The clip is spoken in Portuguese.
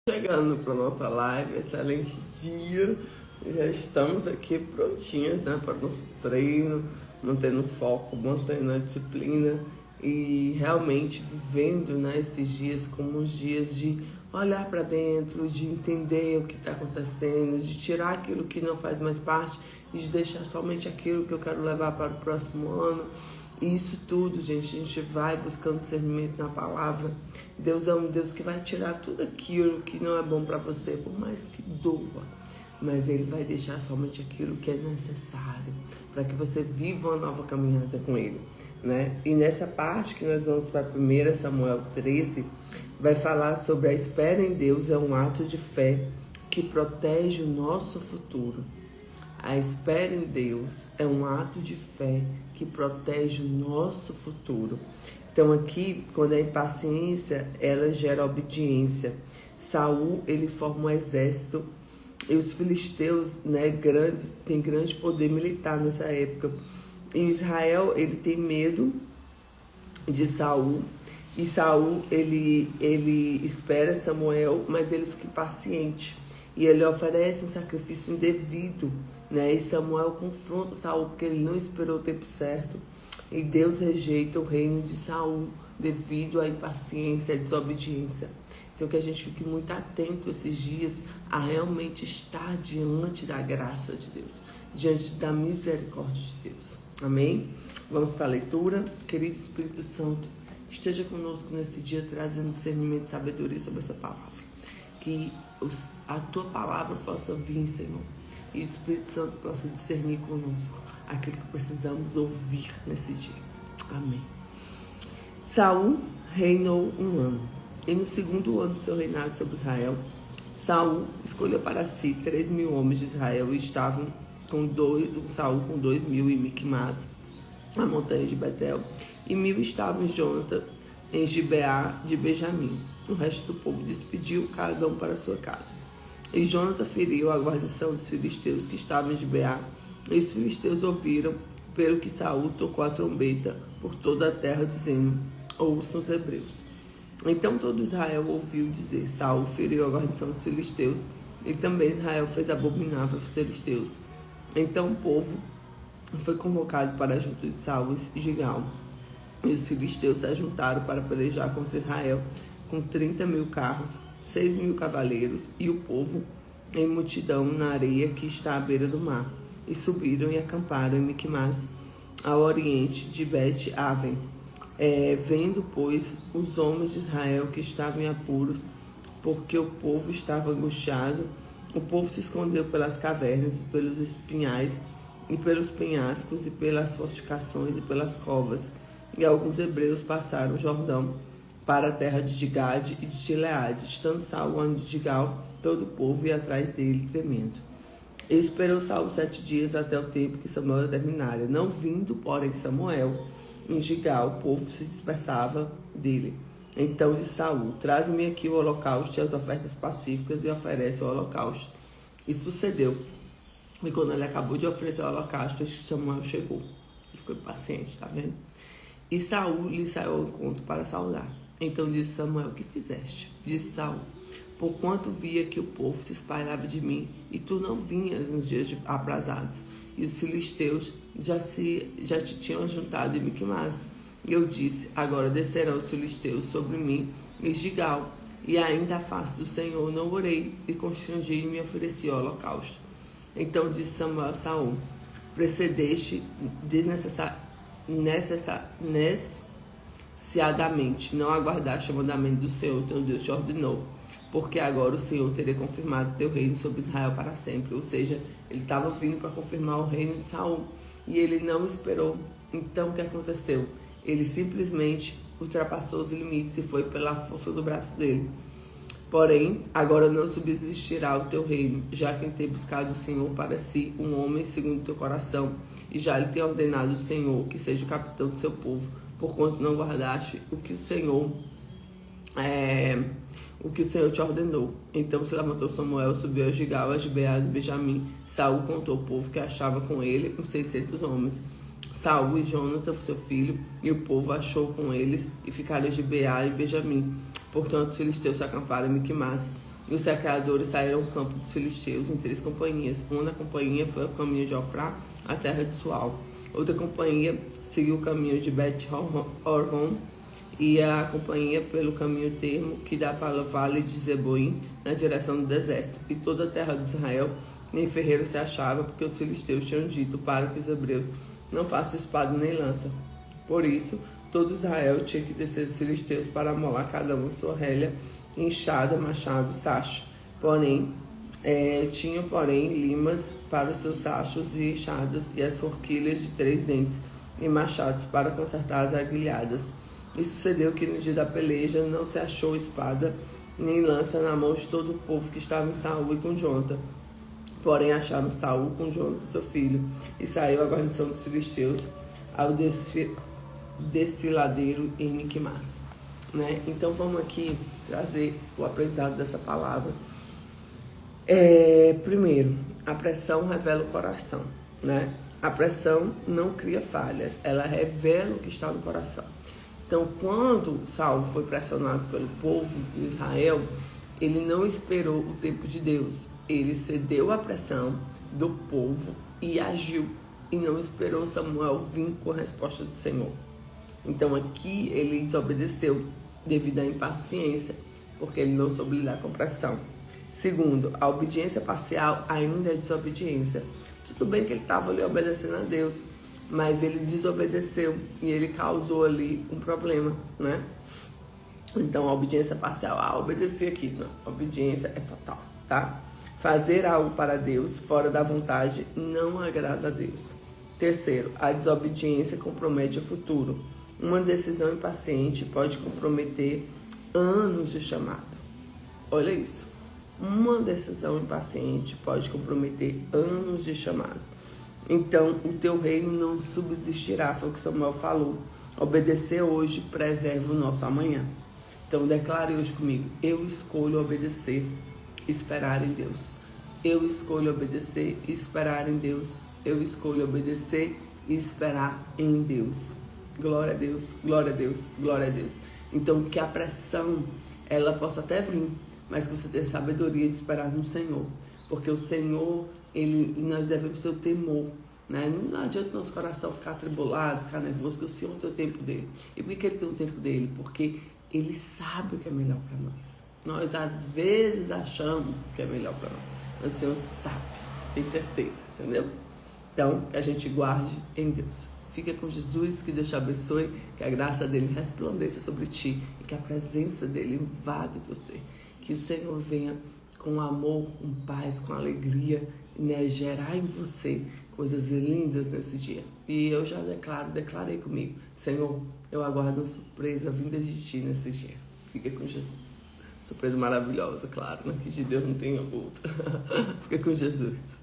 Chegando para nossa live, excelente dia. Já estamos aqui prontinhos, né, para o nosso treino, mantendo o foco, mantendo a disciplina e realmente vivendo, né, esses dias como os dias de olhar para dentro, de entender o que está acontecendo, de tirar aquilo que não faz mais parte e de deixar somente aquilo que eu quero levar para o próximo ano. E isso tudo, gente, a gente vai buscando discernimento na palavra. Deus é um Deus que vai tirar tudo aquilo que não é bom para você, por mais que doa. Mas Ele vai deixar somente aquilo que é necessário para que você viva uma nova caminhada com Ele, né? E nessa parte que nós vamos para 1 Samuel 13, vai falar sobre a espera em Deus é um ato de fé que protege o nosso futuro. A espera em Deus é um ato de fé que protege o nosso futuro. Então aqui, quando a impaciência, ela gera obediência. Saul, ele forma um exército e os filisteus, né, tem grande poder militar nessa época. E Israel, ele tem medo de Saul. E Saul, ele espera Samuel, mas ele fica impaciente. E ele oferece um sacrifício indevido, né? E Samuel confronta Saul porque ele não esperou o tempo certo. E Deus rejeita o reino de Saul devido à impaciência, à desobediência. Então que a gente fique muito atento esses dias a realmente estar diante da graça de Deus, diante da misericórdia de Deus. Amém? Vamos para a leitura. Querido Espírito Santo, esteja conosco nesse dia trazendo discernimento e sabedoria sobre essa palavra. Que a Tua palavra possa vir, Senhor, e o Espírito Santo possa discernir conosco aquilo que precisamos ouvir nesse dia. Amém. Saul reinou 1 ano, e no 2º ano do seu reinado sobre Israel, Saul escolheu para si 3.000 homens de Israel e estavam Saul com 2.000 em Miquimás, na montanha de Betel, e 1.000 estavam em Jonatã, em Gibeá de Benjamim. O resto do povo despediu cada um para sua casa. E Jonatã feriu a guarnição dos filisteus que estavam em Gibeá. E os filisteus ouviram, pelo que Saul tocou a trombeta por toda a terra, dizendo: ouçam os hebreus. Então todo Israel ouviu dizer: Saul feriu a guarnição dos filisteus, e também Israel fez abominável aos filisteus. Então o povo foi convocado para junto de Saul e Gigal. E os filisteus se ajuntaram para pelejar contra Israel, com 30.000 carros, 6.000 cavaleiros, e o povo em multidão na areia que está à beira do mar. E subiram e acamparam em Miquimás, ao oriente de Bet-Aven. Vendo, pois, os homens de Israel que estavam em apuros, porque o povo estava angustiado, o povo se escondeu pelas cavernas, pelos espinhais, e pelos penhascos, e pelas fortificações, e pelas covas. E alguns hebreus passaram o Jordão para a terra de Gade e de Gileade. Estando Saul ano de Gigal, todo o povo ia atrás dele, tremendo. E esperou Saul 7 dias até o tempo que Samuel determinara. Não vindo, porém, Samuel em Gigal, o povo se dispersava dele. Então disse Saul: traze-me aqui o holocausto e as ofertas pacíficas, e oferece o holocausto. E sucedeu. E quando ele acabou de oferecer o holocausto, Samuel chegou. Ele ficou impaciente, tá vendo? E Saul lhe saiu ao encontro para saudar. Então disse Samuel: que fizeste? Disse Saul: porquanto via que o povo se espalhava de mim, e tu não vinhas nos dias aprazados, e os filisteus já te tinham juntado em Miquimás. E eu disse: agora descerão os filisteus sobre mim em Gigal, e ainda a face do Senhor não orei, e constrangi e me ofereci ao holocausto. Então disse Samuel a Saul: precedeste desnecessadamente, não aguardaste o mandamento do Senhor, teu Deus te ordenou, porque agora o Senhor teria confirmado teu reino sobre Israel para sempre. Ou seja, ele estava vindo para confirmar o reino de Saul, e ele não esperou. Então o que aconteceu? Ele simplesmente ultrapassou os limites e foi pela força do braço dele. Porém, agora não subsistirá o teu reino, já que tem buscado o Senhor para si um homem segundo o teu coração, e já lhe tem ordenado o Senhor que seja o capitão do seu povo, porquanto não guardaste o que o Senhor te ordenou. Então se levantou Samuel, subiu a Gigal, a Gibeá de Benjamim. Saul contou o povo que achava com ele, uns 600 homens. Saul e Jonatã, seu filho, e o povo achou com eles, e ficaram em Gibeá e Benjamim. Portanto, os filisteus se acamparam em Miquimás. E os saqueadores saíram ao campo dos filisteus em 3 companhias. Uma companhia foi o caminho de Ofrá, a terra de Sual. Outra companhia seguiu o caminho de Bet-Horon, e a companhia pelo caminho termo que dá para o vale de Zeboim, na direção do deserto. E toda a terra de Israel nem ferreiro se achava, porque os filisteus tinham dito para que os hebreus não façam espada nem lança. Por isso, todo Israel tinha que descer dos filisteus para amolar cada um sua relha, enxada, machado, sacho. Tinham, limas para os seus sachos e enxadas, e as forquilhas de 3 dentes, e machados para consertar as aguilhadas. E sucedeu que no dia da peleja não se achou espada nem lança na mão de todo o povo que estava em Saul e com Jonatã. Porém acharam Saul com Jonatã, seu filho, e saiu a guarnição dos filisteus ao desfiladeiro em Miquimás. Né? Então vamos aqui trazer o aprendizado dessa palavra. Primeiro, a pressão revela o coração. Né? A pressão não cria falhas, ela revela o que está no coração. Então, quando Saul foi pressionado pelo povo de Israel, ele não esperou o tempo de Deus. Ele cedeu à pressão do povo e agiu. E não esperou Samuel vir com a resposta do Senhor. Então, aqui ele desobedeceu devido à impaciência, porque ele não soube lidar com pressão. Segundo, a obediência parcial ainda é desobediência. Tudo bem que ele estava ali obedecendo a Deus, mas ele desobedeceu e ele causou ali um problema, né? Então, a obediência parcial, obedecer aqui, não. A obediência é total, tá? Fazer algo para Deus fora da vontade não agrada a Deus. Terceiro, a desobediência compromete o futuro. Uma decisão impaciente pode comprometer anos de chamado. Olha isso. Uma decisão impaciente pode comprometer anos de chamado. Então, o teu reino não subsistirá, foi o que Samuel falou. Obedecer hoje preserva o nosso amanhã. Então, declare hoje comigo: eu escolho obedecer, esperar em Deus. Eu escolho obedecer e esperar em Deus. Eu escolho obedecer e esperar em Deus. Glória a Deus, glória a Deus, glória a Deus. Então, que a pressão, ela possa até vir, mas que você tenha sabedoria de esperar no Senhor. Porque o Senhor, nós devemos ter o temor, né? Não adianta nosso coração ficar atribulado, ficar nervoso, que o Senhor tem o tempo dele. E por que ele tem o tempo dele? Porque ele sabe o que é melhor para nós. Nós, às vezes, achamos que é melhor para nós, mas o Senhor sabe, tem certeza, entendeu? Então, que a gente guarde em Deus. Fica com Jesus, que Deus te abençoe, que a graça dele resplandeça sobre ti e que a presença dele invada o teu ser. Que o Senhor venha com amor, com paz, com alegria, né, gerar em você coisas lindas nesse dia. E eu já declarei comigo: Senhor, eu aguardo uma surpresa vinda de ti nesse dia. Fica com Jesus. Surpresa maravilhosa, claro, né? Que de Deus não tem outra. Fica com Jesus.